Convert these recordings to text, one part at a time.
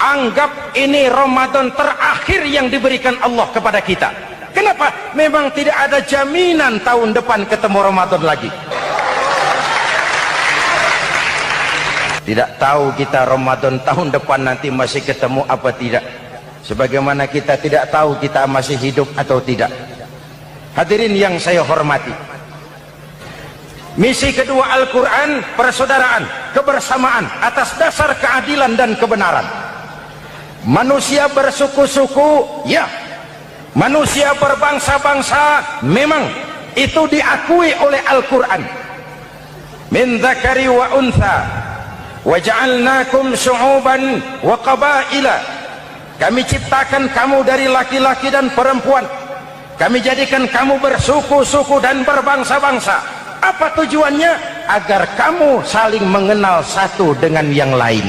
anggap ini Ramadan terakhir yang diberikan Allah kepada kita. Kenapa? Memang tidak ada jaminan tahun depan ketemu Ramadan lagi. Tidak tahu kita Ramadan tahun depan nanti masih ketemu apa tidak. Sebagaimana kita tidak tahu kita masih hidup atau tidak. Hadirin yang saya hormati, misi kedua Al-Quran, persaudaraan, kebersamaan atas dasar keadilan dan kebenaran. Manusia bersuku-suku, ya. Manusia berbangsa-bangsa, memang itu diakui oleh Al-Quran. Min dzakari wa untha wa ja'alnakum syu'uban wa qabaila. Kami ciptakan kamu dari laki-laki dan perempuan. Kami jadikan kamu bersuku-suku dan berbangsa-bangsa. Apa tujuannya? Agar kamu saling mengenal satu dengan yang lain.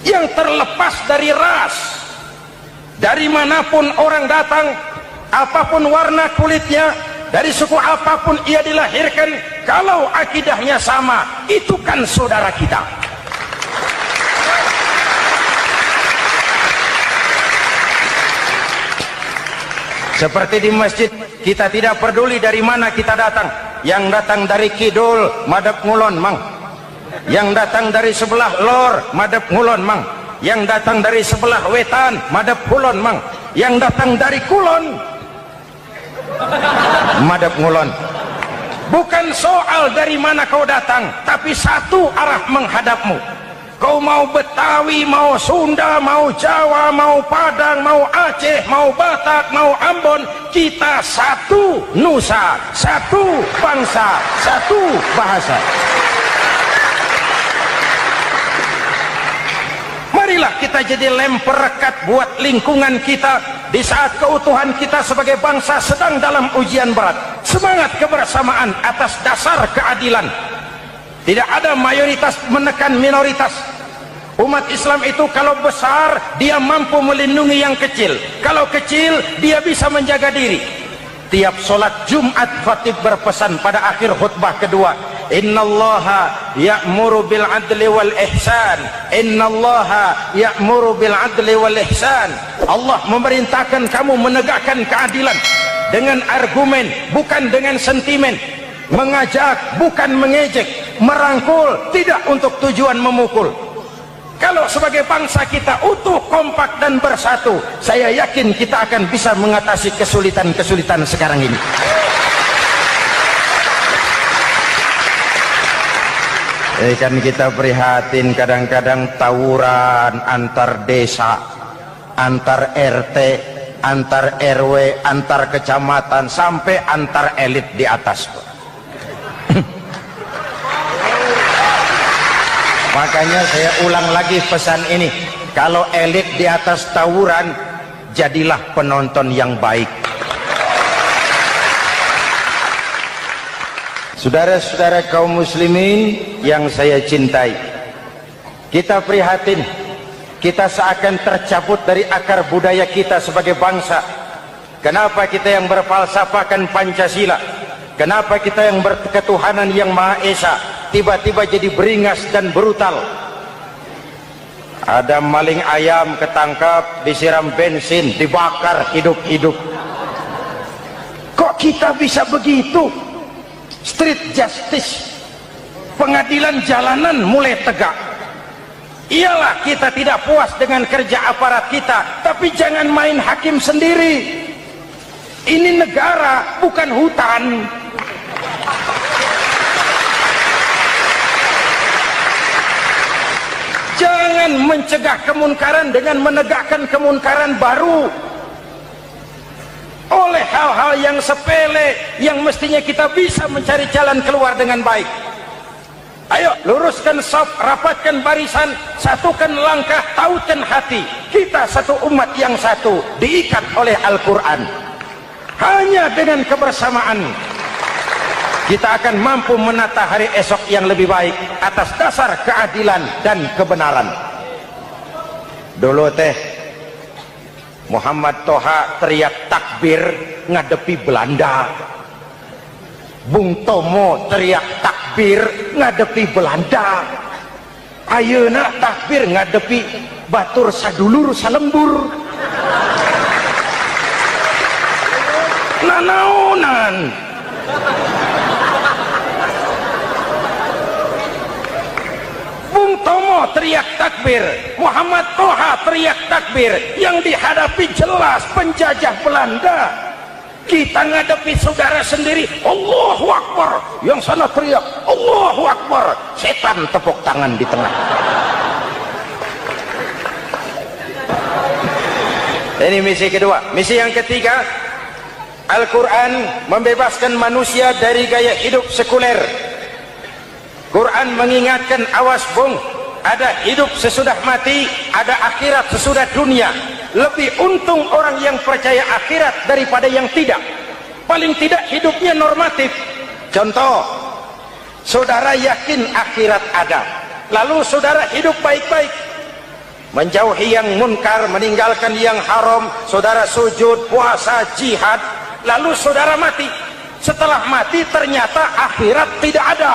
Yang terlepas dari ras, dari manapun orang datang, apapun warna kulitnya, dari suku apapun ia dilahirkan, kalau akidahnya sama, itu kan saudara kita. Seperti di masjid, kita tidak peduli dari mana kita datang. Yang datang dari kidul, madhab ngulon mang. Yang datang dari sebelah lor, madhab ngulon mang. Yang datang dari sebelah wetan, madhab kulon mang. Yang datang dari kulon, madhab ngulon. Bukan soal dari mana kau datang, tapi satu arah menghadapmu. Kau mau Betawi, mau Sunda, mau Jawa, mau Padang, mau Aceh, mau Batak, mau Ambon, kita satu nusa, satu bangsa, satu bahasa. Marilah kita jadi lem perekat buat lingkungan kita di saat keutuhan kita sebagai bangsa sedang dalam ujian berat. Semangat kebersamaan atas dasar keadilan. Tidak ada mayoritas menekan minoritas. Umat Islam itu kalau besar, dia mampu melindungi yang kecil. Kalau kecil, dia bisa menjaga diri. Tiap sholat Jumat, khatib berpesan pada akhir khutbah kedua, innallaha ya'muru bil adli wal ihsan. Innallaha ya'muru bil adli wal ihsan. Allah memerintahkan kamu menegakkan keadilan dengan argumen, bukan dengan sentimen. Mengajak, bukan mengejek. Merangkul, tidak untuk tujuan memukul. Kalau sebagai bangsa kita utuh, kompak dan bersatu, saya yakin kita akan bisa mengatasi kesulitan-kesulitan sekarang ini. Kan kita prihatin kadang-kadang tawuran antar desa, antar RT, antar RW, antar kecamatan, sampai antar elit di atas. Makanya saya ulang lagi pesan ini, kalau elit di atas tawuran, jadilah penonton yang baik. Saudara-saudara kaum muslimin yang saya cintai, kita prihatin, kita seakan tercabut dari akar budaya kita sebagai bangsa. Kenapa kita yang berfalsafahkan Pancasila, kenapa kita yang berketuhanan yang Maha Esa, tiba-tiba jadi beringas dan brutal? Ada maling ayam ketangkap, disiram bensin, dibakar hidup-hidup. Kok kita bisa begitu? Street justice, pengadilan jalanan mulai tegak. Iyalah kita tidak puas dengan kerja aparat kita, tapi jangan main hakim sendiri. Ini negara, bukan hutan. Jangan mencegah kemunkaran dengan menegakkan kemunkaran baru. Oleh hal-hal yang sepele yang mestinya kita bisa mencari jalan keluar dengan baik. Ayo luruskan saf, rapatkan barisan, satukan langkah, tautkan hati. Kita satu umat yang satu, diikat oleh Al-Quran. Hanya dengan kebersamaan kita akan mampu menata hari esok yang lebih baik atas dasar keadilan dan kebenaran. Dulu Muhammad Toha teriak takbir ngadepi Belanda. Bung Tomo teriak takbir ngadepi Belanda, ayeuna takbir ngadepi batur sadulur salembur. Nanaonan Bung Tomo teriak takbir, Muhammad Toha teriak takbir, yang dihadapi jelas penjajah Belanda. Kita ngadepi saudara sendiri, Allahu Akbar, yang sana teriak Allahu Akbar, setan tepuk tangan di tengah. Ini misi kedua. Misi yang ketiga, Al-Quran membebaskan manusia dari gaya hidup sekuler. Quran mengingatkan, awas bung, ada hidup sesudah mati, ada akhirat sesudah dunia. Lebih untung orang yang percaya akhirat daripada yang tidak. Paling tidak hidupnya normatif. Contoh, saudara yakin akhirat ada, lalu saudara hidup baik-baik, menjauhi yang munkar, meninggalkan yang haram, saudara sujud, puasa, jihad, lalu saudara mati. Setelah mati ternyata akhirat tidak ada.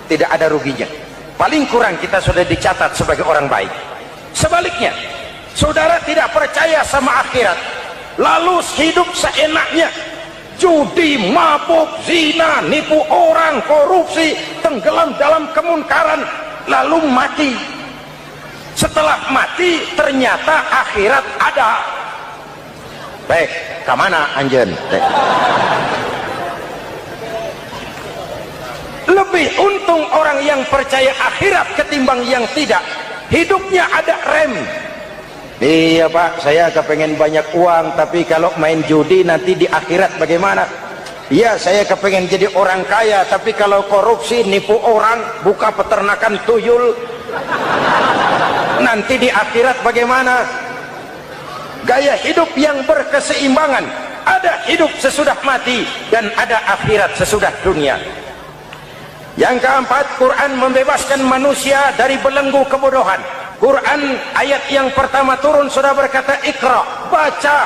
Tidak ada ruginya. Paling kurang kita sudah dicatat sebagai orang baik. Sebaliknya, saudara tidak percaya sama akhirat, lalu hidup seenaknya, judi, mabuk, zina, nipu orang, korupsi, tenggelam dalam kemunkaran, lalu mati. Setelah mati ternyata akhirat ada. Baik, kemana anjen? Lebih untung orang yang percaya akhirat ketimbang yang tidak. Hidupnya ada rem. Iya pak, saya kepengen banyak uang, tapi kalau main judi nanti di akhirat bagaimana? Iya, saya kepengen jadi orang kaya, tapi kalau korupsi, nipu orang, buka peternakan tuyul, nanti di akhirat bagaimana? Gaya hidup yang berkeseimbangan. Ada hidup sesudah mati dan ada akhirat sesudah dunia. Yang keempat, Quran membebaskan manusia dari belenggu kebodohan. Quran ayat yang pertama turun sudah berkata, Iqra, baca,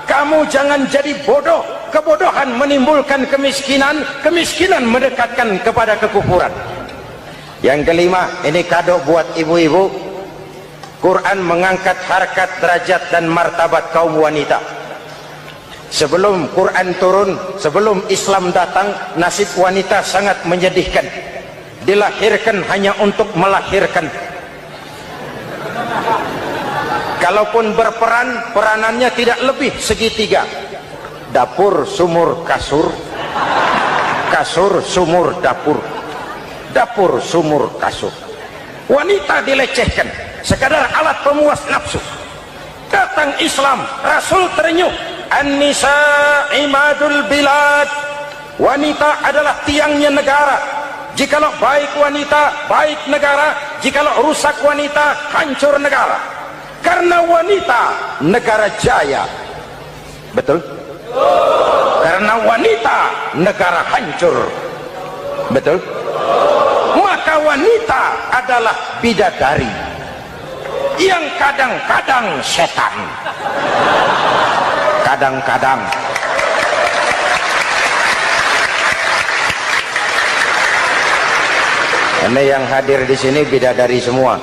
kamu jangan jadi bodoh. Kebodohan menimbulkan kemiskinan, kemiskinan mendekatkan kepada kekufuran. Yang kelima, ini kado buat ibu-ibu, Quran mengangkat harkat, derajat dan martabat kaum wanita. Sebelum Quran turun, sebelum Islam datang, nasib wanita sangat menyedihkan. Dilahirkan hanya untuk melahirkan. Kalaupun berperan, peranannya tidak lebih segitiga. Dapur, sumur, kasur. Kasur, sumur, dapur. Dapur, sumur, kasur. Wanita dilecehkan, sekadar alat pemuas nafsu. Datang Islam, Rasul terenyuh. An-nisa imadul bilad. Wanita adalah tiangnya negara. Jikalau baik wanita, baik negara. Jikalau rusak wanita, hancur negara. Karena wanita, negara jaya. Betul? Karena wanita, negara hancur. Betul? Maka wanita adalah bidadari yang kadang-kadang setan. Kadang-kadang. Ini yang hadir di sini bidadari semua.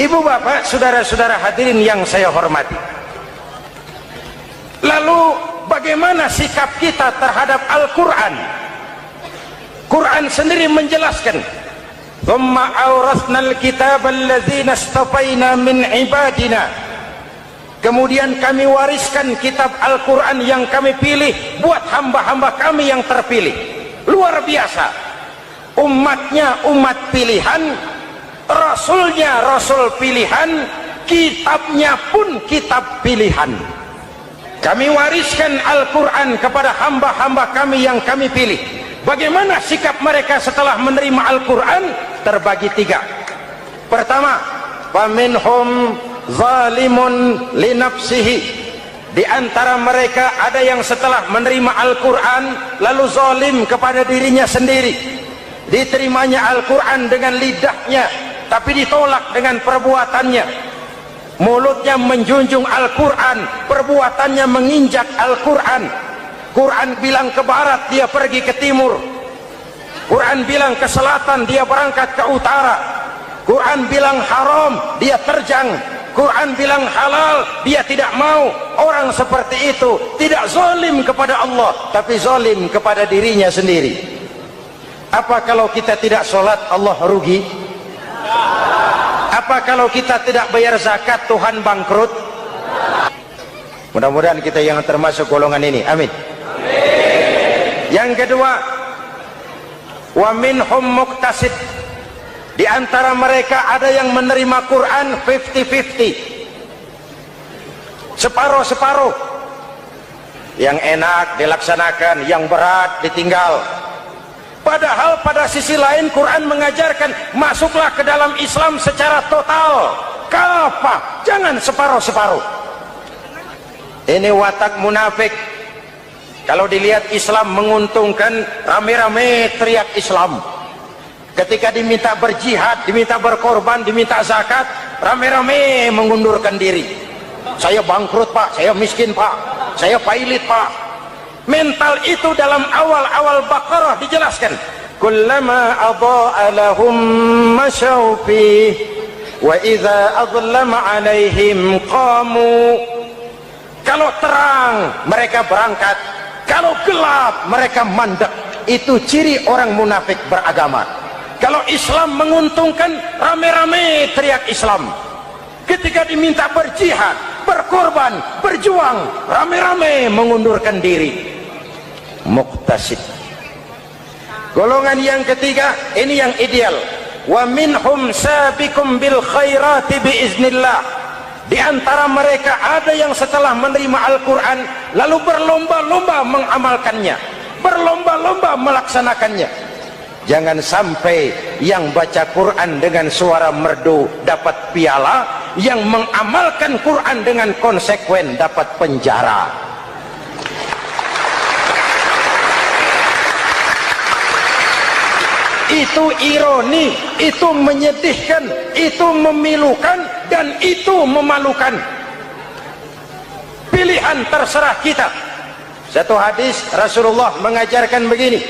Ibu bapak, saudara-saudara hadirin yang saya hormati. Lalu bagaimana sikap kita terhadap Al-Quran? Quran sendiri menjelaskan, "Tsumma awrasnal kitaba alladzina istafaina min ibadina." Kemudian kami wariskan kitab Al-Quran yang kami pilih buat hamba-hamba kami yang terpilih. Luar biasa. Umatnya umat pilihan, Rasulnya Rasul pilihan, kitabnya pun kitab pilihan. Kami wariskan Al-Quran kepada hamba-hamba kami yang kami pilih. Bagaimana sikap mereka setelah menerima Al-Quran? Terbagi tiga. Pertama, faminhum zalimun linafsihi. Di antara mereka ada yang setelah menerima Al-Quran lalu zalim kepada dirinya sendiri. Diterimanya Al-Quran dengan lidahnya, tapi ditolak dengan perbuatannya. Mulutnya menjunjung Al-Quran, perbuatannya menginjak Al-Quran. Quran bilang ke barat, dia pergi ke timur. Quran bilang ke selatan, dia berangkat ke utara. Quran bilang haram, dia terjang. Quran bilang halal, dia tidak mau. Orang seperti itu tidak zalim kepada Allah, tapi zalim kepada dirinya sendiri. Apa kalau kita tidak sholat, Allah rugi? Apa kalau kita tidak bayar zakat, Tuhan bangkrut? Mudah-mudahan kita yang termasuk golongan ini. Amin. Yang kedua, wa minhum muqtasid. Di antara mereka ada yang menerima Quran 50-50, separuh-separuh. Yang enak dilaksanakan, yang berat ditinggal. Padahal pada sisi lain Quran mengajarkan masuklah ke dalam Islam secara total, kafah, jangan separuh-separuh. Ini watak munafik. Kalau dilihat Islam menguntungkan, rame-rame teriak Islam. Ketika diminta berjihad, diminta berkorban, diminta zakat, rame-rame mengundurkan diri. Saya bangkrut pak, saya miskin pak, saya pailit pak. Mental itu dalam awal-awal Baqarah dijelaskan. Kullama adha'a lahum masyaw fih wa idza adlama alaihim qamu. Kalau terang mereka berangkat, kalau gelap mereka mandek. Itu ciri orang munafik beragama. Kalau Islam menguntungkan, rame-rame teriak Islam. Ketika diminta berjihad, berkorban, berjuang, rame-rame mengundurkan diri. Muqtasid. Golongan yang ketiga, ini yang ideal. Wa minhum sabiqum bil khairati biiznillah. Di antara mereka ada yang setelah menerima Al-Quran lalu berlomba-lomba mengamalkannya, berlomba-lomba melaksanakannya. Jangan sampai yang baca Quran dengan suara merdu dapat piala, yang mengamalkan Quran dengan konsekuen dapat penjara. Itu ironi, itu menyedihkan, itu memilukan, dan itu memalukan. Pilihan terserah kita. Satu hadis Rasulullah mengajarkan begini: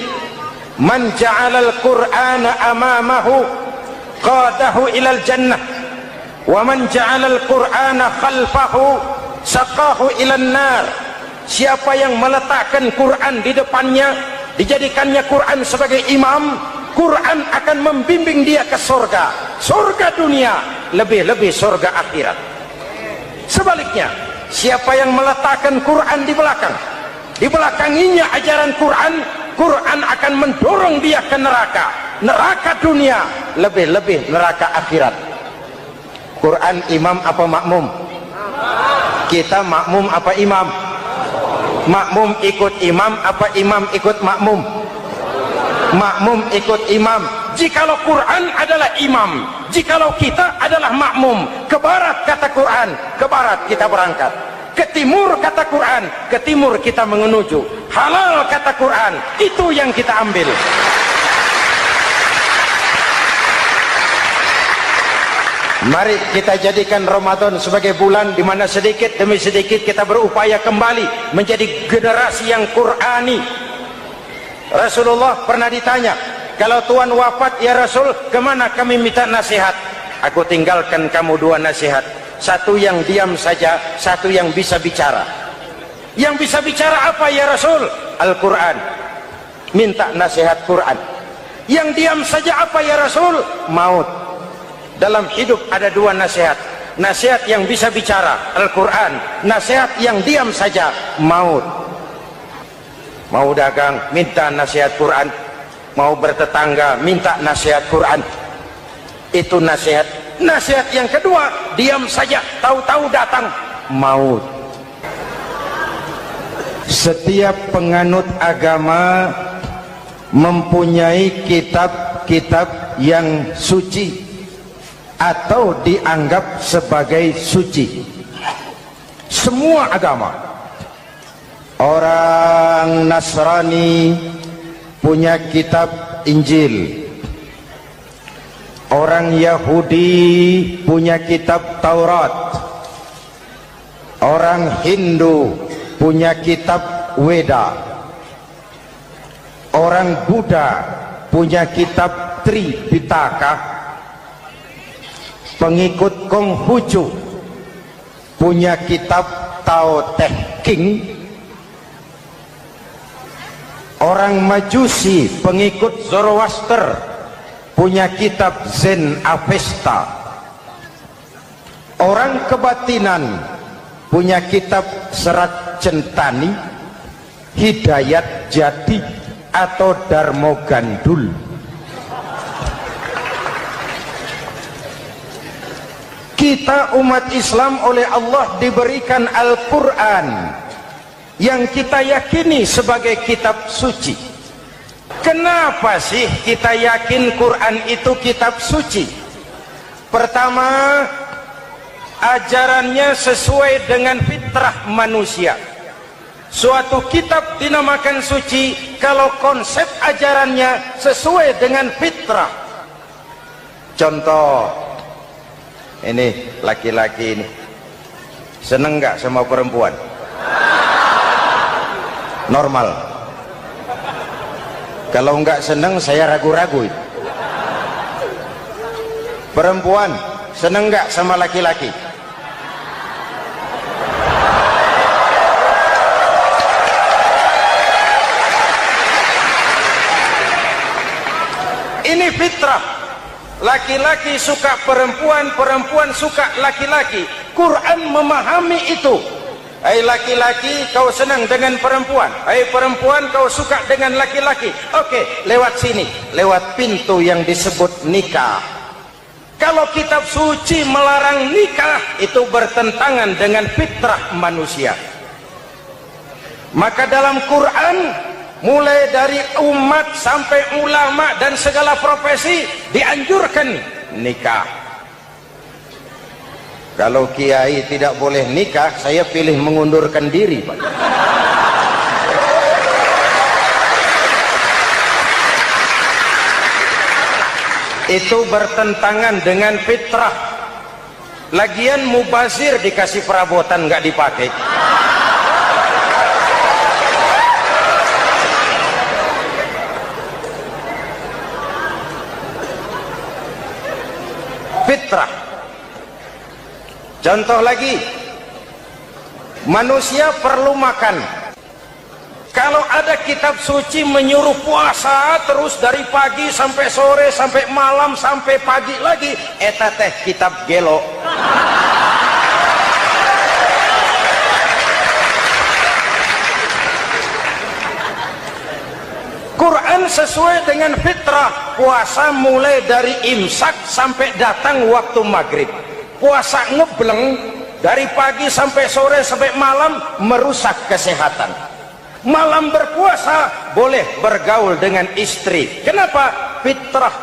man ja'alal Qur'ana amamahu qadahu ilal jannah wa man ja'alal Qur'ana khalfahu saqahu ilan nar. Siapa yang meletakkan Quran di depannya, dijadikannya Quran sebagai imam, Quran akan membimbing dia ke surga, surga dunia, lebih-lebih surga akhirat. Sebaliknya, siapa yang meletakkan Quran di belakang, dibelakanginya ajaran Quran, Quran akan mendorong dia ke neraka, neraka dunia, lebih-lebih neraka akhirat. Quran imam apa makmum? Kita makmum apa imam? Makmum ikut imam apa imam ikut makmum? Makmum ikut imam. Jikalau Quran adalah imam, jikalau kita adalah makmum, ke barat kata Quran, ke barat kita berangkat. Ke timur kata Quran, ke timur kita menuju. Halal kata Quran, itu yang kita ambil. Mari kita jadikan Ramadan sebagai bulan di mana sedikit demi sedikit kita berupaya kembali menjadi generasi yang Qurani. Rasulullah pernah ditanya, kalau Tuhan wafat ya Rasul, kemana kami minta nasihat? Aku tinggalkan kamu dua nasihat. Satu yang diam saja, satu yang bisa bicara. Yang bisa bicara apa ya Rasul? Al-Quran. Minta nasihat Quran. Yang diam saja apa ya Rasul? Maut. Dalam hidup ada dua nasihat. Nasihat yang bisa bicara, Al-Quran. Nasihat yang diam saja, maut. Mau dagang, minta nasihat Quran. Mau bertetangga, minta nasihat Quran. Itu nasihat. Nasihat yang kedua, diam saja, tahu-tahu datang maut. Setiap penganut agama mempunyai kitab-kitab yang suci atau dianggap sebagai suci. Semua agama. Orang Nasrani punya kitab Injil. Orang Yahudi punya kitab Taurat. Orang Hindu punya kitab Weda. Orang Buddha punya kitab Tripitaka, pengikut Konghucu punya kitab Tao Te Ching, orang Majusi pengikut Zoroaster punya kitab Zen Avesta, orang kebatinan punya kitab Serat Centani, Hidayat Jati atau Darmo Gandul. Kita umat Islam oleh Allah diberikan Al-Quran yang kita yakini sebagai kitab suci. Kenapa sih kita yakin Quran itu kitab suci? Pertama, ajarannya sesuai dengan fitrah manusia. Suatu kitab dinamakan suci kalau konsep ajarannya sesuai dengan fitrah. Contoh, ini laki-laki ini seneng nggak sama perempuan? Normal. Kalau nggak seneng saya ragu-ragu. Perempuan seneng nggak sama laki-laki? Ini fitrah. Laki-laki suka perempuan, perempuan suka laki-laki. Quran memahami itu. Hai laki-laki, kau senang dengan perempuan. Hai perempuan, kau suka dengan laki-laki. Oke, lewat sini, lewat pintu yang disebut nikah. Kalau kitab suci melarang nikah, itu bertentangan dengan fitrah manusia. Maka dalam Quran, mulai dari umat sampai ulama dan segala profesi dianjurkan nikah. Kalau kiai tidak boleh nikah, saya pilih mengundurkan diri, Pak. Itu bertentangan dengan fitrah. Lagian mubazir dikasih perabotan nggak dipakai. Fitrah. Contoh lagi, manusia perlu makan. Kalau ada kitab suci menyuruh puasa terus dari pagi sampai sore sampai malam sampai pagi lagi, eta teh kitab gelo. Quran sesuai dengan fitrah. Puasa mulai dari imsak sampai datang waktu maghrib. Puasa ngebleng dari pagi sampai sore sampai malam merusak kesehatan. Malam berpuasa boleh bergaul dengan istri. Kenapa? Fitrah.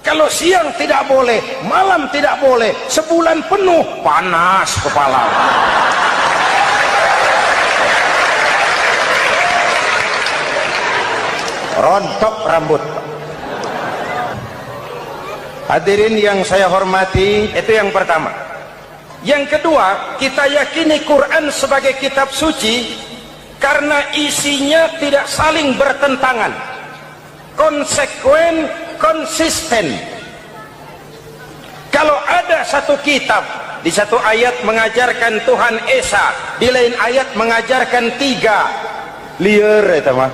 Kalau siang tidak boleh, malam tidak boleh, sebulan penuh panas kepala. Rontok rambut. Hadirin yang saya hormati, itu yang pertama. Yang kedua, kita yakini Quran sebagai kitab suci karena isinya tidak saling bertentangan, konsekuen, konsisten. Kalau ada satu kitab, di satu ayat mengajarkan Tuhan Esa, di lain ayat mengajarkan tiga, liar itu mah.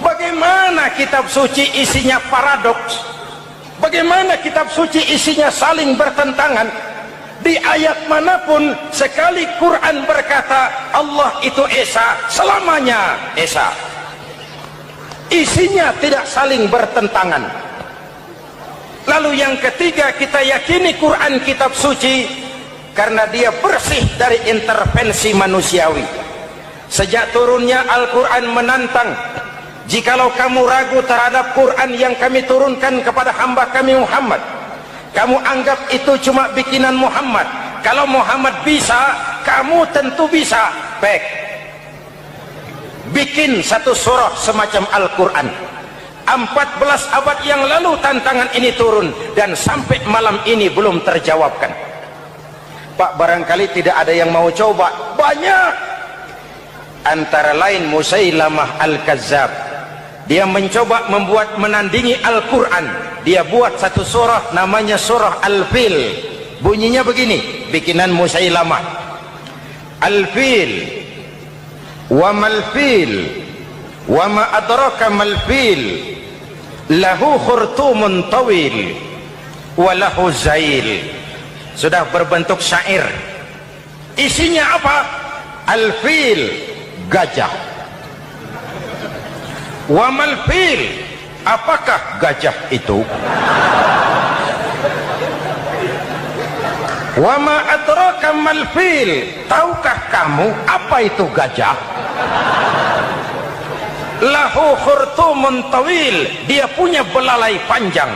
Bagaimana kitab suci isinya paradoks? Bagaimana kitab suci isinya saling bertentangan? Di ayat manapun sekali Quran berkata Allah itu Esa, selamanya Esa. Isinya tidak saling bertentangan. Lalu yang ketiga, kita yakini Quran kitab suci karena dia bersih dari intervensi manusiawi. Sejak turunnya Al-Quran menantang, jikalau kamu ragu terhadap Quran yang kami turunkan kepada hamba kami Muhammad, kamu anggap itu cuma bikinan Muhammad. Kalau Muhammad bisa, kamu tentu bisa. Baik, bikin satu surah semacam Al-Quran. 14 abad yang lalu tantangan ini turun dan sampai malam ini belum terjawabkan. Pak, barangkali tidak ada yang mau coba. Banyak. antara lain Musailamah Al-Kazzab. Dia mencoba membuat menandingi Al-Quran. Dia buat satu surah namanya surah Al-Fil. Bunyinya begini, bikinan Musailamah. Al-Fil, wa mal-fil, wa ma adraka mal-fil, lahu khurtumun tawil, wa lahu zail. Sudah berbentuk syair. Isinya apa? Al-fil, gajah. Wa mal-fil, apakah gajah itu? Wa ma adraka mal-fil, tahukah kamu apa itu gajah? Lahu khurtumun tawil, dia punya belalai panjang.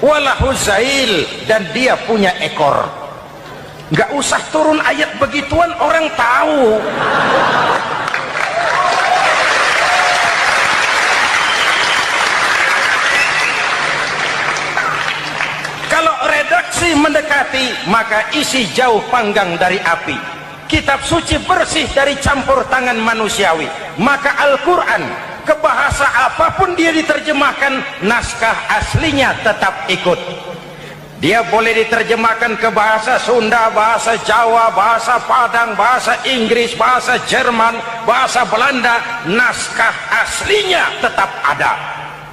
Walahu zail, dan dia punya ekor. Nggak usah turun ayat begituan, orang tahu. Kalau redaksi mendekati, maka isi jauh panggang dari api. Kitab suci bersih dari campur tangan manusiawi. Maka Al-Quran, ke bahasa apapun dia diterjemahkan, naskah aslinya tetap ikut. Dia boleh diterjemahkan ke bahasa Sunda, bahasa Jawa, bahasa Padang, bahasa Inggris, bahasa Jerman, bahasa Belanda, naskah aslinya tetap ada.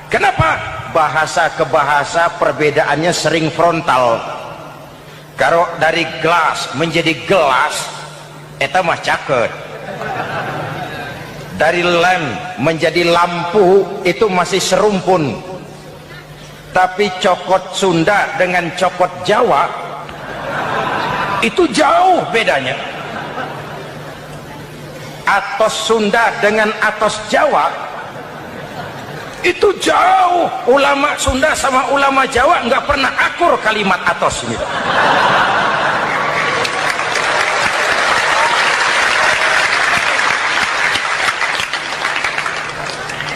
Kenapa? Bahasa ke bahasa perbedaannya sering frontal. Kalau dari gelas menjadi gelas, eta mah caket. Dari lem menjadi lampu, itu masih serumpun. Tapi cokot Sunda dengan cokot Jawa, itu jauh bedanya. Atos Sunda dengan atos Jawa, itu jauh. Ulama Sunda sama ulama Jawa nggak pernah akur kalimat atos ini.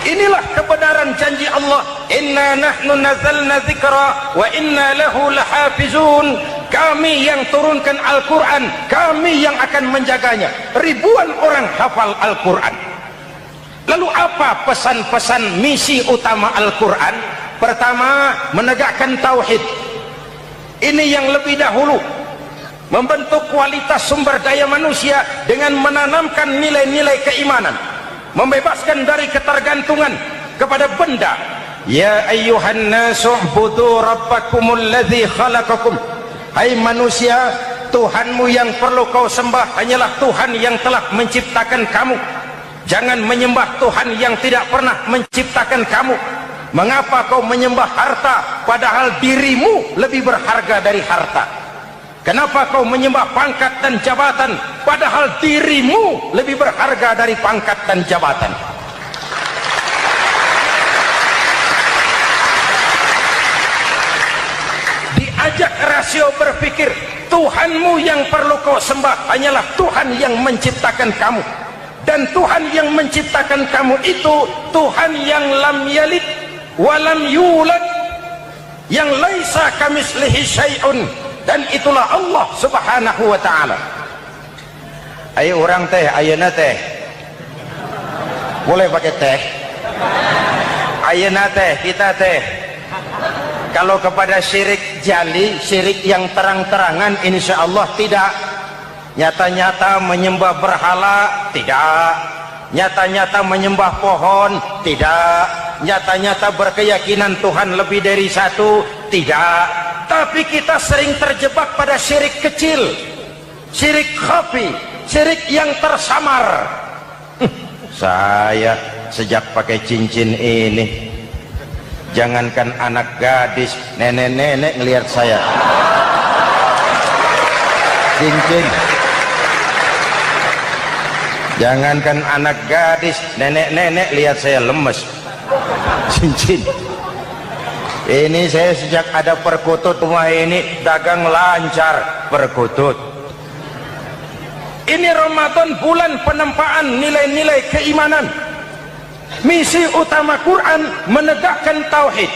Inilah kebenaran janji Allah, inna nahnu nazzalna dzikra wa inna lahu lahafizun. Kami yang turunkan Al-Quran, kami yang akan menjaganya. Ribuan orang hafal Al-Quran. Lalu apa pesan-pesan misi utama Al-Quran? Pertama, menegakkan tauhid. Ini yang lebih dahulu. Membentuk kualitas sumber daya manusia dengan menanamkan nilai-nilai keimanan. Membebaskan dari ketergantungan kepada benda. Ya ayyuhan nasu ubudu rabbakumul ladzi khalaqakum. Hai manusia, Tuhanmu yang perlu kau sembah hanyalah Tuhan yang telah menciptakan kamu. Jangan menyembah Tuhan yang tidak pernah menciptakan kamu. Mengapa kau menyembah harta padahal dirimu lebih berharga dari harta? Kenapa kau menyembah pangkat dan jabatan padahal dirimu lebih berharga dari pangkat dan jabatan? Diajak rasio berpikir, Tuhanmu yang perlu kau sembah hanyalah Tuhan yang menciptakan kamu. Dan Tuhan yang menciptakan kamu itu Tuhan yang lam yalid walam yulad, yang laisa kamislihi syai'un. Dan itulah Allah subhanahu wa ta'ala. Ayo orang teh, ayeuna teh boleh pakai teh. Ayeuna teh, kita teh kalau kepada syirik jali, syirik yang terang-terangan, insya Allah tidak. Nyata-nyata menyembah berhala, tidak. Nyata-nyata menyembah pohon, tidak. Nyata-nyata berkeyakinan Tuhan lebih dari satu, tidak. Tapi kita sering terjebak pada syirik kecil, syirik khafi, syirik yang tersamar. Saya sejak pakai cincin ini, jangankan anak gadis, nenek-nenek ngelihat saya cincin. Jangankan anak gadis, nenek-nenek lihat saya lemes cincin. Ini saya sejak ada perkutut rumah ini dagang lancar perkutut. Ini Ramadan, bulan penempaan nilai-nilai keimanan. Misi utama Quran menegakkan tauhid,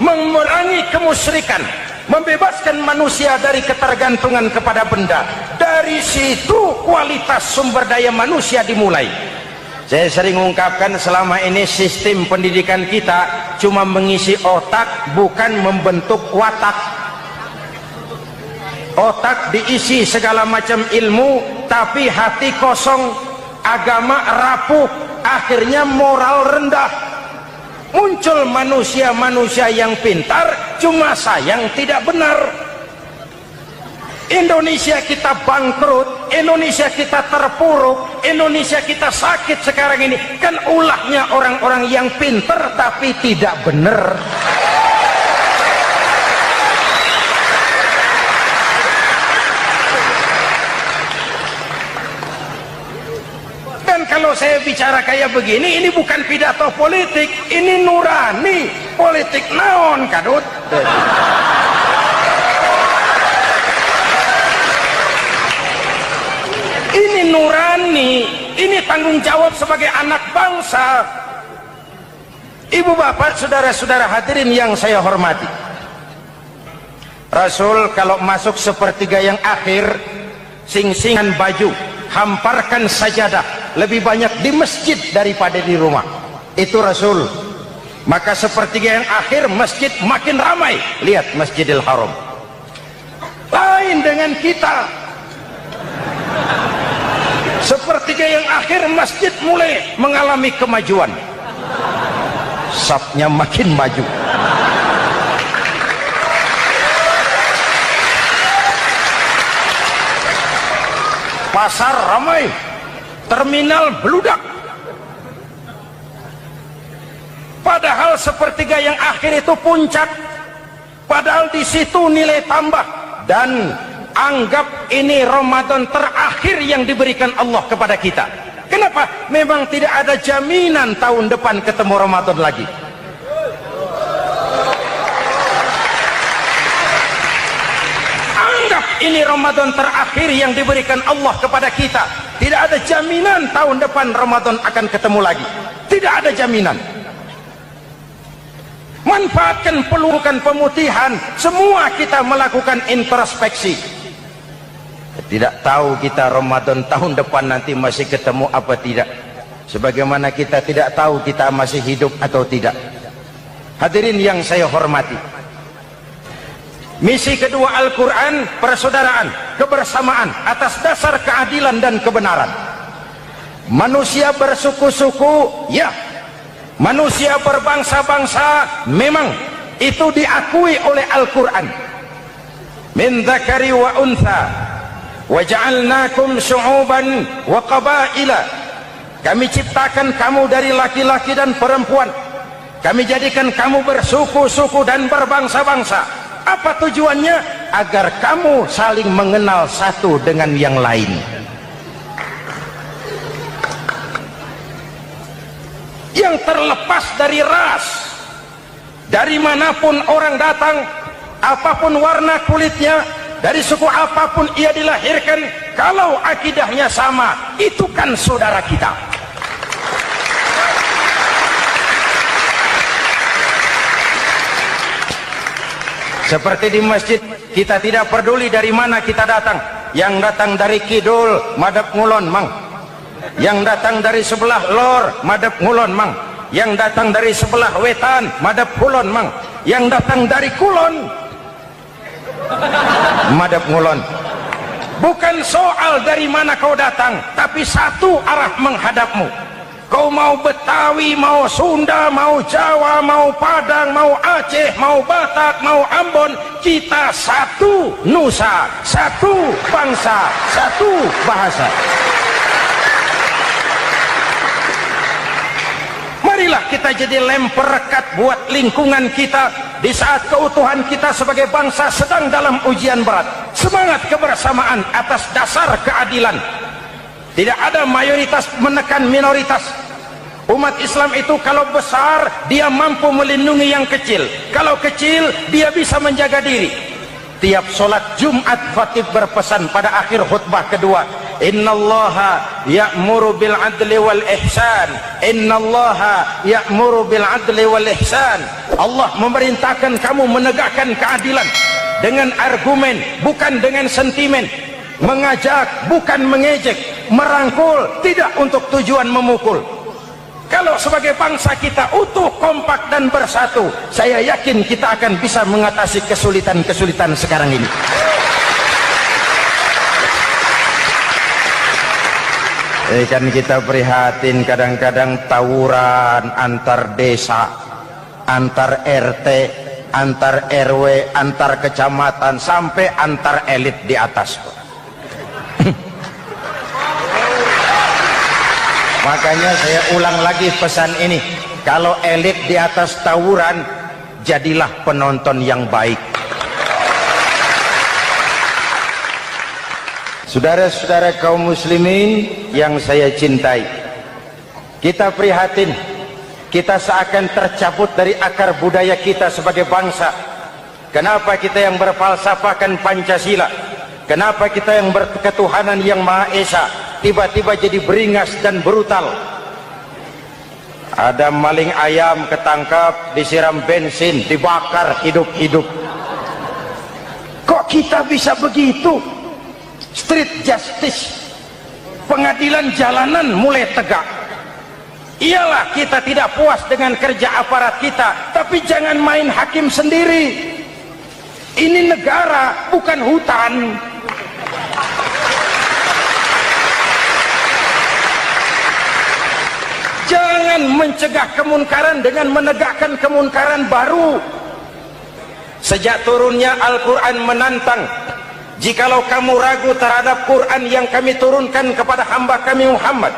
mengurangi kemusyrikan, membebaskan manusia dari ketergantungan kepada benda. Dari situ kualitas sumber daya manusia dimulai. Saya sering mengungkapkan selama ini sistem pendidikan kita cuma mengisi otak, bukan membentuk watak. Otak diisi segala macam ilmu, tapi hati kosong, agama rapuh, akhirnya moral rendah. Muncul manusia-manusia yang pintar, cuma sayang tidak benar. Indonesia kita bangkrut, Indonesia kita terpuruk, Indonesia kita sakit sekarang ini, kan ulahnya orang-orang yang pintar tapi tidak benar. Dan kalau saya bicara kayak begini, ini bukan pidato politik, ini nurani politik naon kadut. Ini nurani, ini tanggung jawab sebagai anak bangsa. Ibu bapak, saudara-saudara hadirin yang saya hormati, Rasul kalau masuk sepertiga yang akhir, sing-singan baju, hamparkan sajadah, lebih banyak di masjid daripada di rumah. Itu Rasul. Maka sepertiga yang akhir masjid makin ramai. Lihat Masjidil Haram. Lain dengan kita. Sepertiga yang akhir masjid mulai mengalami kemajuan, safnya makin maju. Pasar ramai, terminal beludak. Padahal sepertiga yang akhir itu puncak, padahal di situ nilai tambah. Dan anggap ini Ramadan terakhir yang diberikan Allah kepada kita. Kenapa? Memang tidak ada jaminan tahun depan ketemu Ramadan lagi. Anggap ini Ramadan terakhir yang diberikan Allah kepada kita. Tidak ada jaminan tahun depan Ramadan akan ketemu lagi. Tidak ada jaminan. Manfaatkan pelukan pemutihan. Semua kita melakukan introspeksi. Tidak tahu kita Ramadan tahun depan nanti masih ketemu apa tidak. Sebagaimana kita tidak tahu kita masih hidup atau tidak. Hadirin yang saya hormati, misi kedua Al-Quran, persaudaraan, kebersamaan atas dasar keadilan dan kebenaran. Manusia bersuku-suku, ya. Manusia berbangsa-bangsa, memang itu diakui oleh Al-Quran. Min dzakari wa untha waja'alnakum syu'uban wa qabaila. Kami ciptakan kamu dari laki-laki dan perempuan. Kami jadikan kamu bersuku-suku dan berbangsa-bangsa. Apa tujuannya? Agar kamu saling mengenal satu dengan yang lain. Yang terlepas dari ras, dari manapun orang datang, apapun warna kulitnya, dari suku apapun ia dilahirkan, kalau akidahnya sama, itu kan saudara kita. Seperti di masjid, kita tidak peduli dari mana kita datang. Yang datang dari kidul, madhab ngulon mang. Yang datang dari sebelah lor, madhab ngulon mang. Yang datang dari sebelah wetan, madhab kulon mang. Yang datang dari kulon, madhab ngulon. Bukan soal dari mana kau datang, tapi satu arah menghadapmu. Kau mau Betawi, mau Sunda, mau Jawa, mau Padang, mau Aceh, mau Batak, mau Ambon, kita satu nusa, satu bangsa, satu bahasa. Marilah kita jadi lem perekat buat lingkungan kita di saat keutuhan kita sebagai bangsa sedang dalam ujian berat. Semangat kebersamaan atas dasar keadilan. Tidak ada mayoritas menekan minoritas. Umat Islam itu kalau besar, dia mampu melindungi yang kecil. Kalau kecil, dia bisa menjaga diri. Tiap sholat Jumat, khatib berpesan pada akhir khutbah kedua, innallaha ya'muru bil adli wal ihsan. Innallaha ya'muru bil adli wal ihsan. Allah memerintahkan kamu menegakkan keadilan dengan argumen, bukan dengan sentimen. mengajak bukan mengejek, merangkul tidak untuk tujuan memukul. Kalau sebagai bangsa kita utuh, kompak dan bersatu, saya yakin kita akan bisa mengatasi kesulitan-kesulitan sekarang ini. Kan kita prihatin kadang-kadang tawuran antar desa, antar RT, antar RW, antar kecamatan, sampai antar elit di atas. Makanya saya ulang lagi pesan ini, kalau elit di atas tawuran, jadilah penonton yang baik. Saudara-saudara kaum muslimin yang saya cintai, kita prihatin, kita seakan tercabut dari akar budaya kita sebagai bangsa. Kenapa kita yang berfalsafahkan Pancasila, kenapa kita yang berketuhanan yang Maha Esa tiba-tiba jadi beringas dan brutal? Ada maling ayam ketangkap, disiram bensin, dibakar hidup-hidup. Kok kita bisa begitu? Street justice, pengadilan jalanan mulai tegak. Iyalah kita tidak puas dengan kerja aparat kita, tapi jangan main hakim sendiri. Ini negara, bukan hutan. Jangan mencegah kemunkaran dengan menegakkan kemunkaran baru. Sejak turunnya Al-Quran menantang, jikalau kamu ragu terhadap Quran yang kami turunkan kepada hamba kami Muhammad,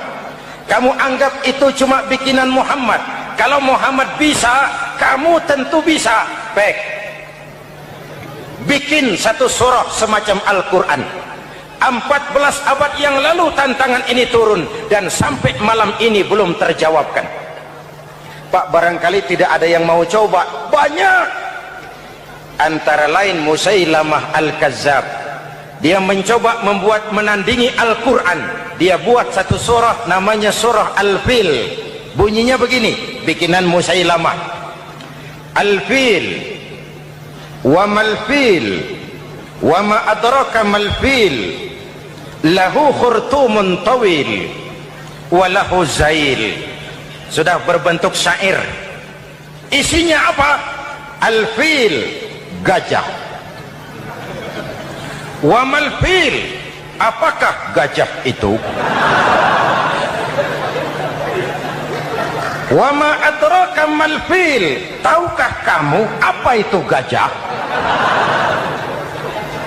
kamu anggap itu cuma bikinan Muhammad. Kalau Muhammad bisa, kamu tentu bisa. Baik, bikin satu surah semacam Al-Quran. 14 abad yang lalu tantangan ini turun, dan sampai malam ini belum terjawabkan. Pak, barangkali tidak ada yang mau coba. Banyak. Antara lain Musailamah Al-Kazzab, dia mencoba membuat menandingi Al-Quran. Dia buat satu surah namanya surah Al-Fil. Bunyinya begini, bikinan Musailamah. Al-Fil, wa mal-fil, wa ma adraka mal-fil, lahu khurtumun tawil, wa lahu zail. Sudah berbentuk syair. Isinya apa? Al-Fil, gajah. Wa mal-fil, apakah gajah itu? Wa ma adraka mal-fil, tahukah kamu apa itu gajah?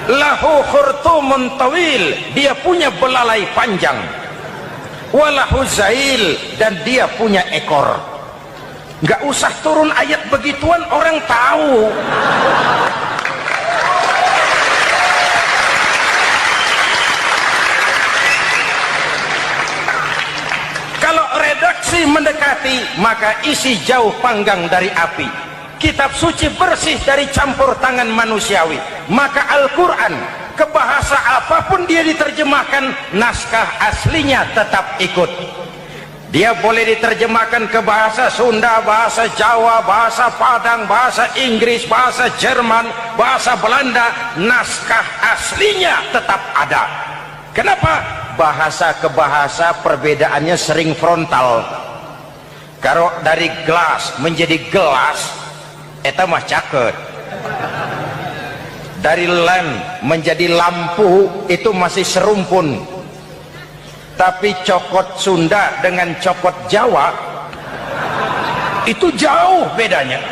Lahu khurtumun tawil, dia punya belalai panjang. Wa lahu zail, dan dia punya ekor. Nggak usah turun ayat begituan, orang tahu. Kalau redaksi mendekati, maka isi jauh panggang dari api. Kitab suci bersih dari campur tangan manusiawi. Maka Al-Quran, ke bahasa apapun dia diterjemahkan, naskah aslinya tetap ikut. Dia boleh diterjemahkan ke bahasa Sunda, bahasa Jawa, bahasa Padang, bahasa Inggris, bahasa Jerman, bahasa Belanda, naskah aslinya tetap ada. Kenapa? Bahasa ke bahasa perbedaannya sering frontal. Kalau dari gelas menjadi gelas, eta mah caket. Dari lamp menjadi lampu, itu masih serumpun. Tapi cokot Sunda dengan cokot Jawa, itu jauh bedanya.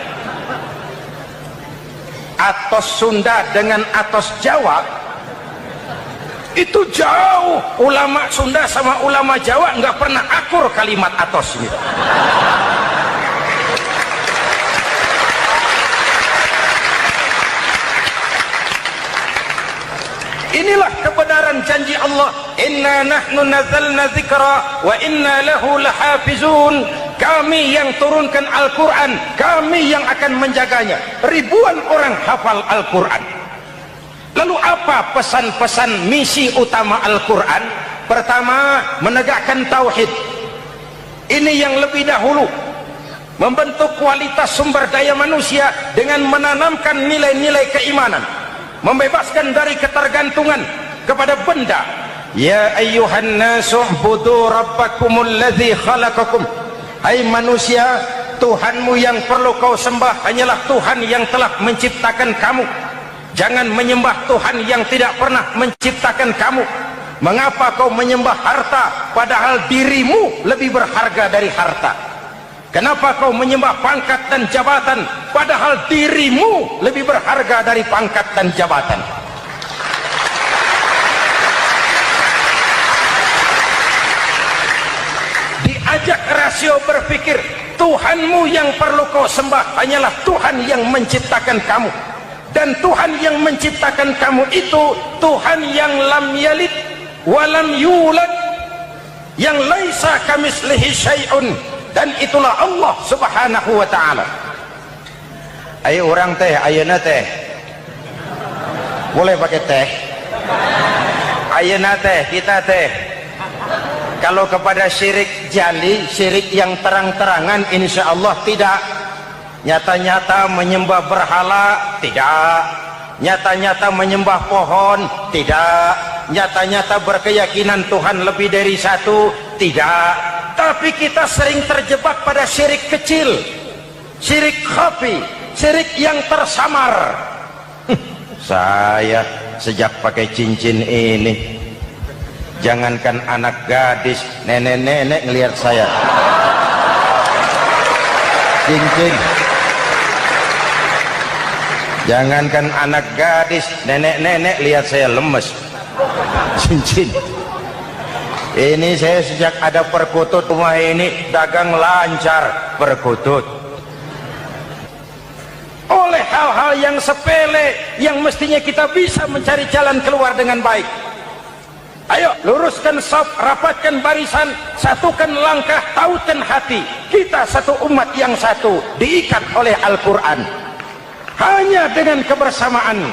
Atos Sunda dengan atos Jawa, itu jauh. Ulama Sunda sama ulama Jawa nggak pernah akur kalimat atos gitu. Inilah kebenaran janji Allah, inna nahnu nazzalna dzikra wa inna lahu lahafizun. Kami yang turunkan Al-Quran, kami yang akan menjaganya. Ribuan orang hafal Al-Quran. Lalu apa pesan-pesan misi utama Al-Quran? Pertama, menegakkan tauhid. Ini yang lebih dahulu. Membentuk kualitas sumber daya manusia dengan menanamkan nilai-nilai keimanan, membebaskan dari ketergantungan, kepada benda. Ya ayyuhan nasu ubudu rabbakumul ladzi khalaqakum. Hai manusia, Tuhanmu yang perlu kau sembah hanyalah Tuhan yang telah menciptakan kamu. Jangan menyembah Tuhan yang tidak pernah menciptakan kamu. Mengapa kau menyembah harta padahal dirimu lebih berharga dari harta? Kenapa kau menyembah pangkat dan jabatan padahal dirimu lebih berharga dari pangkat dan jabatan? Diajak rasio berpikir, Tuhanmu yang perlu kau sembah hanyalah Tuhan yang menciptakan kamu. Dan Tuhan yang menciptakan kamu itu Tuhan yang lam yalid walam yulad, yang laisa kamislihi syai'un, dan itulah Allah subhanahu wa ta'ala. Ayo orang teh, ayeuna teh boleh pakai teh, ayeuna teh kita teh kalau kepada syirik jali, syirik yang terang-terangan, insya Allah tidak. Nyata-nyata menyembah berhala, tidak. Nyata-nyata menyembah pohon, tidak. Nyata-nyata berkeyakinan Tuhan lebih dari satu, tidak. Tapi kita sering terjebak pada syirik kecil, syirik khafi, syirik yang tersamar. Saya sejak pakai cincin ini, jangankan anak gadis, nenek-nenek ngelihat saya cincin. Jangankan anak gadis, nenek-nenek lihat saya lemes cincin. Ini saya sejak ada perkutut rumah ini dagang lancar perkutut. Oleh hal-hal yang sepele yang mestinya kita bisa mencari jalan keluar dengan baik. Ayo luruskan saf, rapatkan barisan, satukan langkah, tautkan hati. Kita satu umat yang satu, diikat oleh Al-Quran. Hanya dengan kebersamaan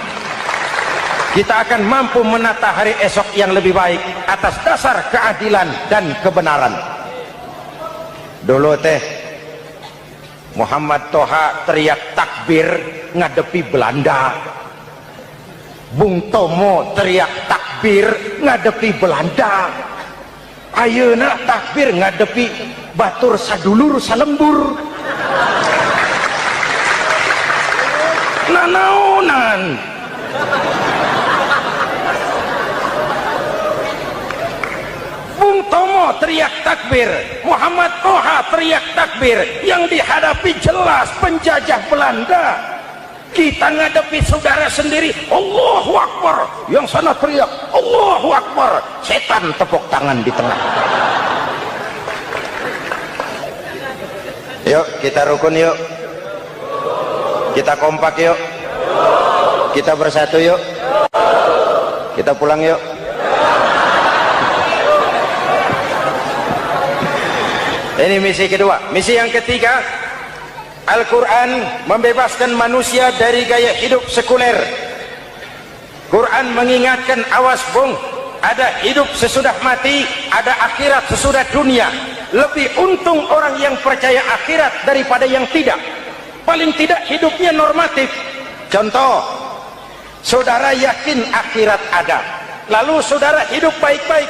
kita akan mampu menata hari esok yang lebih baik atas dasar keadilan dan kebenaran. Dulu teh Muhammad Toha teriak takbir ngadepi Belanda, Bung Tomo teriak takbir ngadepi Belanda, ayeuna takbir ngadepi batur sadulur salembur. Nanaonan Bung Tomo teriak takbir, Muhammad Toha teriak takbir, yang dihadapi jelas penjajah Belanda. Kita ngadepi saudara sendiri, Allahu Akbar, yang sana teriak Allahu Akbar, setan tepuk tangan di tengah. Yuk kita rukun, yuk kita kompak, yuk kita bersatu, yuk kita pulang, yuk. Ini misi kedua. Misi yang ketiga, Al-Quran membebaskan manusia dari gaya hidup sekuler. Quran mengingatkan, awas bung, ada hidup sesudah mati, ada akhirat sesudah dunia. Lebih untung orang yang percaya akhirat daripada yang tidak. Paling tidak hidupnya normatif. Contoh, saudara yakin akhirat ada, lalu saudara hidup baik-baik,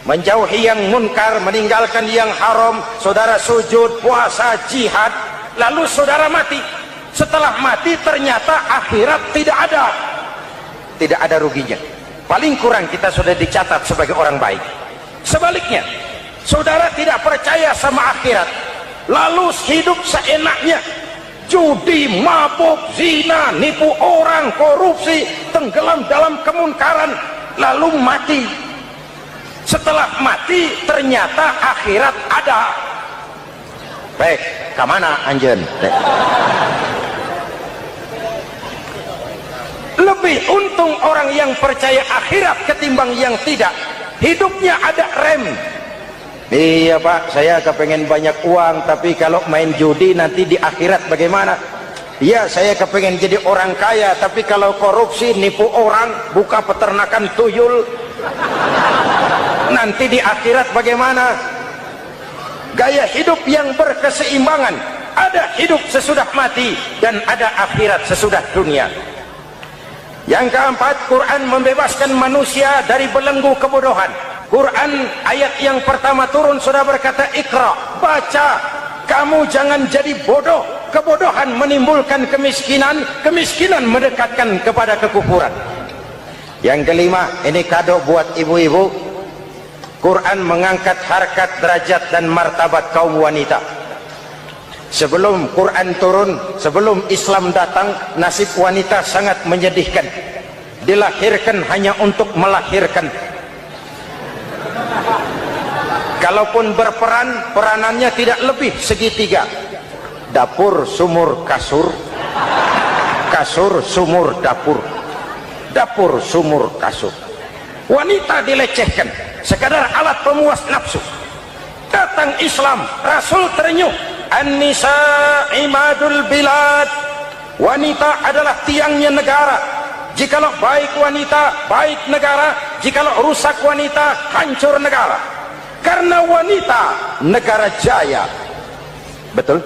menjauhi yang munkar, meninggalkan yang haram, saudara sujud, puasa, jihad, lalu saudara mati. Setelah mati ternyata akhirat tidak ada ruginya. Paling kurang kita sudah dicatat sebagai orang baik. Sebaliknya, saudara tidak percaya sama akhirat, lalu hidup seenaknya, judi, mabuk, zina, nipu orang, korupsi, tenggelam dalam kemunkaran, lalu mati. Setelah mati ternyata akhirat ada. Baik, kemana anjen? Lebih untung orang yang percaya akhirat ketimbang yang tidak. Hidupnya ada rem. Iya pak, saya kepengen banyak uang, tapi kalau main judi nanti di akhirat bagaimana? Iya, saya kepengen jadi orang kaya, tapi kalau korupsi, nipu orang, buka peternakan tuyul, nanti di akhirat bagaimana? Gaya hidup yang berkeseimbangan, ada hidup sesudah mati dan ada akhirat sesudah dunia. Yang keempat, Quran membebaskan manusia dari belenggu kebodohan. Quran ayat yang pertama turun sudah berkata, Iqra, baca, kamu jangan jadi bodoh. Kebodohan menimbulkan kemiskinan, kemiskinan mendekatkan kepada kekufuran. Yang kelima, ini kado buat ibu-ibu, Quran mengangkat harkat, derajat dan martabat kaum wanita. Sebelum Quran turun, sebelum Islam datang, nasib wanita sangat menyedihkan. Dilahirkan hanya untuk melahirkan. Kalaupun berperan, peranannya tidak lebih segitiga. Dapur, sumur, kasur. Kasur, sumur, dapur. Dapur, sumur, kasur. Wanita dilecehkan, sekadar alat pemuas nafsu. Datang Islam, Rasul terenyuh, An-nisa imadul bilad. Wanita adalah tiangnya negara. Jikalau baik wanita, baik negara. Jikalau rusak wanita, hancur negara. Karena wanita, negara jaya. Betul?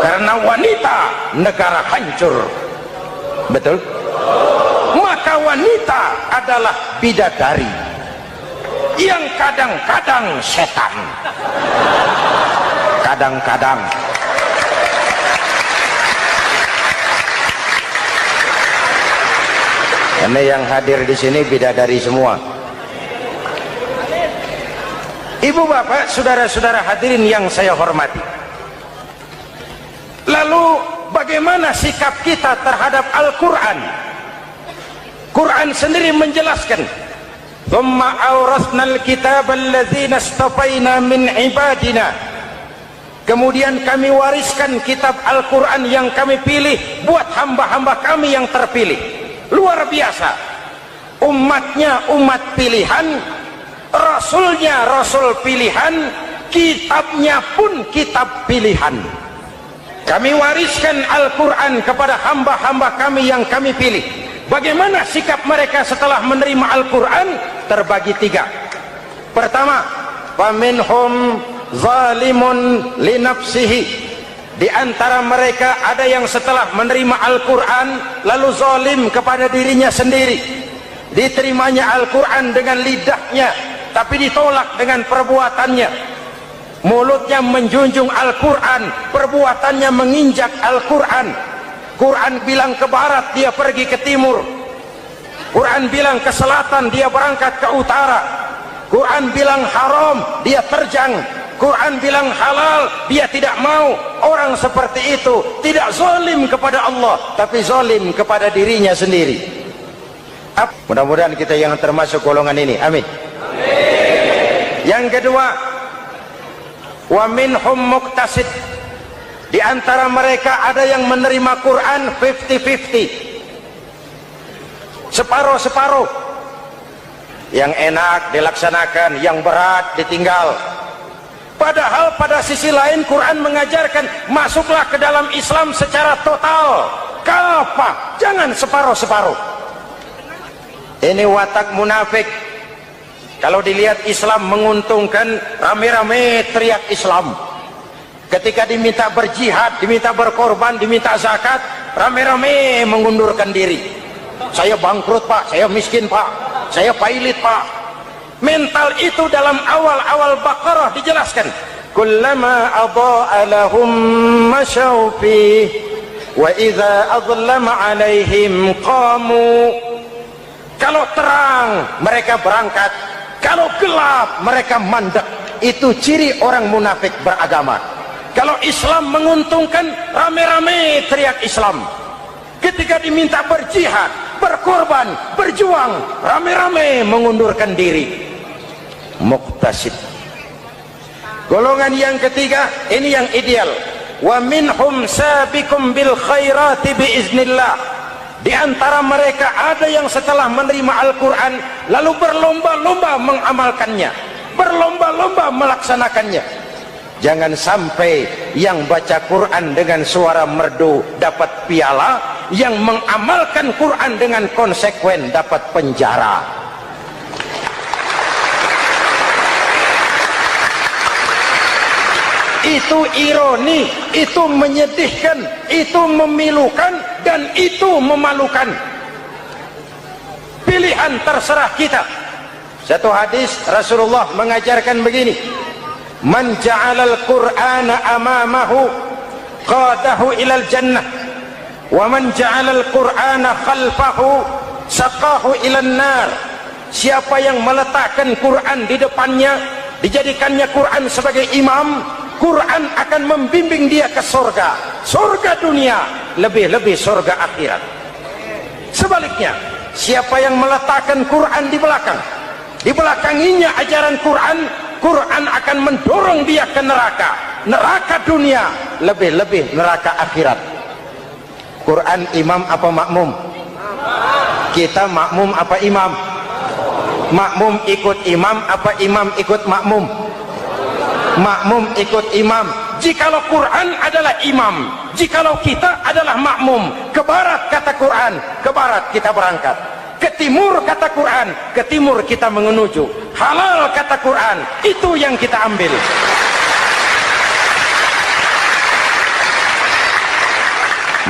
Karena wanita, negara hancur. Betul? Maka wanita adalah bidadari yang kadang-kadang setan. Kadang-kadang. Karena yang hadir di sini bidadari semua. Ibu bapak, saudara-saudara hadirin yang saya hormati. Lalu bagaimana sikap kita terhadap Al-Quran? Quran sendiri menjelaskan, "Tsumma awrasnal kitaba alladzina istafaina min ibadina." Kemudian kami wariskan kitab Al-Quran yang kami pilih buat hamba-hamba kami yang terpilih. Luar biasa. Umatnya umat pilihan, Rasulnya Rasul pilihan, kitabnya pun kitab pilihan. Kami wariskan Al-Quran kepada hamba-hamba kami yang kami pilih. Bagaimana sikap mereka setelah menerima Al-Quran? Terbagi tiga. Pertama, faminhum zalimun li nafsihi. Di antara mereka ada yang setelah menerima Al-Quran lalu zalim kepada dirinya sendiri. Diterimanya Al-Quran dengan lidahnya, tapi ditolak dengan perbuatannya. Mulutnya menjunjung Al-Quran, perbuatannya menginjak Al-Quran. Quran bilang ke barat, dia pergi ke timur. Quran bilang ke selatan, dia berangkat ke utara. Quran bilang haram, dia terjang. Quran bilang halal, dia tidak mau. Orang seperti itu tidak zalim kepada Allah, tapi zalim kepada dirinya sendiri. Mudah-mudahan kita yang termasuk golongan ini. Amin. Yang kedua, wa minhum muqtasid. Di antara mereka ada yang menerima Quran 50-50. Separuh-separuh. Yang enak dilaksanakan, yang berat ditinggal. Padahal pada sisi lain Quran mengajarkan masuklah ke dalam Islam secara total. Kafah, jangan separuh-separuh. Ini watak munafik. Kalau dilihat Islam menguntungkan, rame-rame teriak Islam. Ketika diminta berjihad, diminta berkorban, diminta zakat, rame-rame mengundurkan diri. Saya bangkrut pak, saya miskin pak, saya pailit pak. Mental itu dalam awal-awal Baqarah dijelaskan. Kullama adha'a lahum masyaw fihi wa idza adlama 'alaihim qamu. Kalau terang mereka berangkat, kalau gelap mereka mandek. Itu ciri orang munafik beragama. Kalau Islam menguntungkan, rame-rame teriak Islam. Ketika diminta berjihad, berkorban, berjuang, rame-rame mengundurkan diri. Muqtasid. Golongan yang ketiga, ini yang ideal. Wa minhum sabiqum bil khairati biiznillah. Di antara mereka ada yang setelah menerima Al-Quran lalu berlomba-lomba mengamalkannya, berlomba-lomba melaksanakannya. Jangan sampai yang baca Quran dengan suara merdu dapat piala, yang mengamalkan Quran dengan konsekuen dapat penjara. Itu ironi, itu menyedihkan, itu memilukan, dan itu memalukan. pilihan terserah kita. Satu hadis Rasulullah mengajarkan begini, man ja'alal qur'ana amamahu qadahu ilal jannah wa man ja'alal qur'ana khalfahu saqahu ilan nar. Siapa yang meletakkan Quran di depannya, dijadikannya Quran sebagai imam, Quran akan membimbing dia ke surga, surga dunia, lebih-lebih surga akhirat. Sebaliknya, siapa yang meletakkan Quran di belakang, dibelakanginya ajaran Quran, Quran akan mendorong dia ke neraka, neraka dunia, lebih-lebih neraka akhirat. Quran imam apa makmum? Kita makmum apa imam? Makmum ikut imam apa imam ikut makmum? Makmum ikut imam. Jikalau Quran adalah imam, jikalau kita adalah makmum, ke barat kata Quran, ke barat kita berangkat. Ke timur kata Quran, ke timur kita menuju. Halal kata Quran, itu yang kita ambil.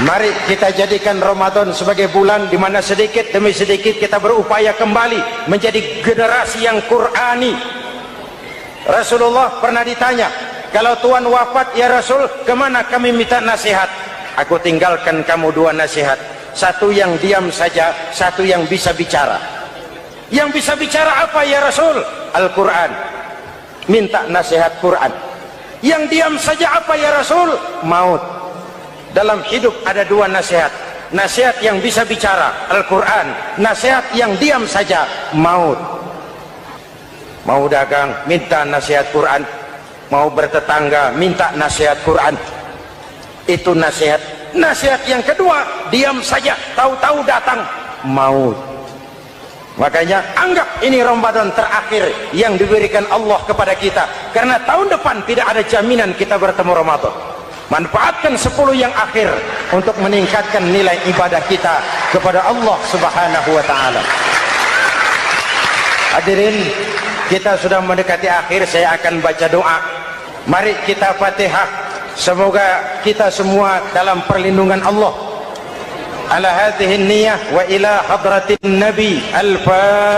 Mari kita jadikan Ramadan sebagai bulan di mana sedikit demi sedikit kita berupaya kembali menjadi generasi yang Qurani. Rasulullah pernah ditanya, kalau Tuhan wafat ya Rasul, kemana kami minta nasihat? Aku tinggalkan kamu dua nasihat, satu yang diam saja, satu yang bisa bicara. Yang bisa bicara apa ya Rasul? Al-Quran. Minta nasihat Quran. Yang diam saja apa ya Rasul? Maut. Dalam hidup ada dua nasihat, nasihat yang bisa bicara Al-Quran, nasihat yang diam saja maut. Mau dagang minta nasihat Quran, mau bertetangga minta nasihat Quran, itu nasihat. Nasihat yang kedua diam saja, tahu-tahu datang maut. Makanya anggap ini Ramadan terakhir yang diberikan Allah kepada kita, karena tahun depan tidak ada jaminan kita bertemu Ramadan. Manfaatkan 10 yang akhir untuk meningkatkan nilai ibadah kita kepada Allah Subhanahu wa taala. Hadirin, kita sudah mendekati akhir, saya akan baca doa. Mari kita Fatihah. Semoga kita semua dalam perlindungan Allah. Ala hadhihi niyah wa ila hadratin Nabi. Al-Fatihah.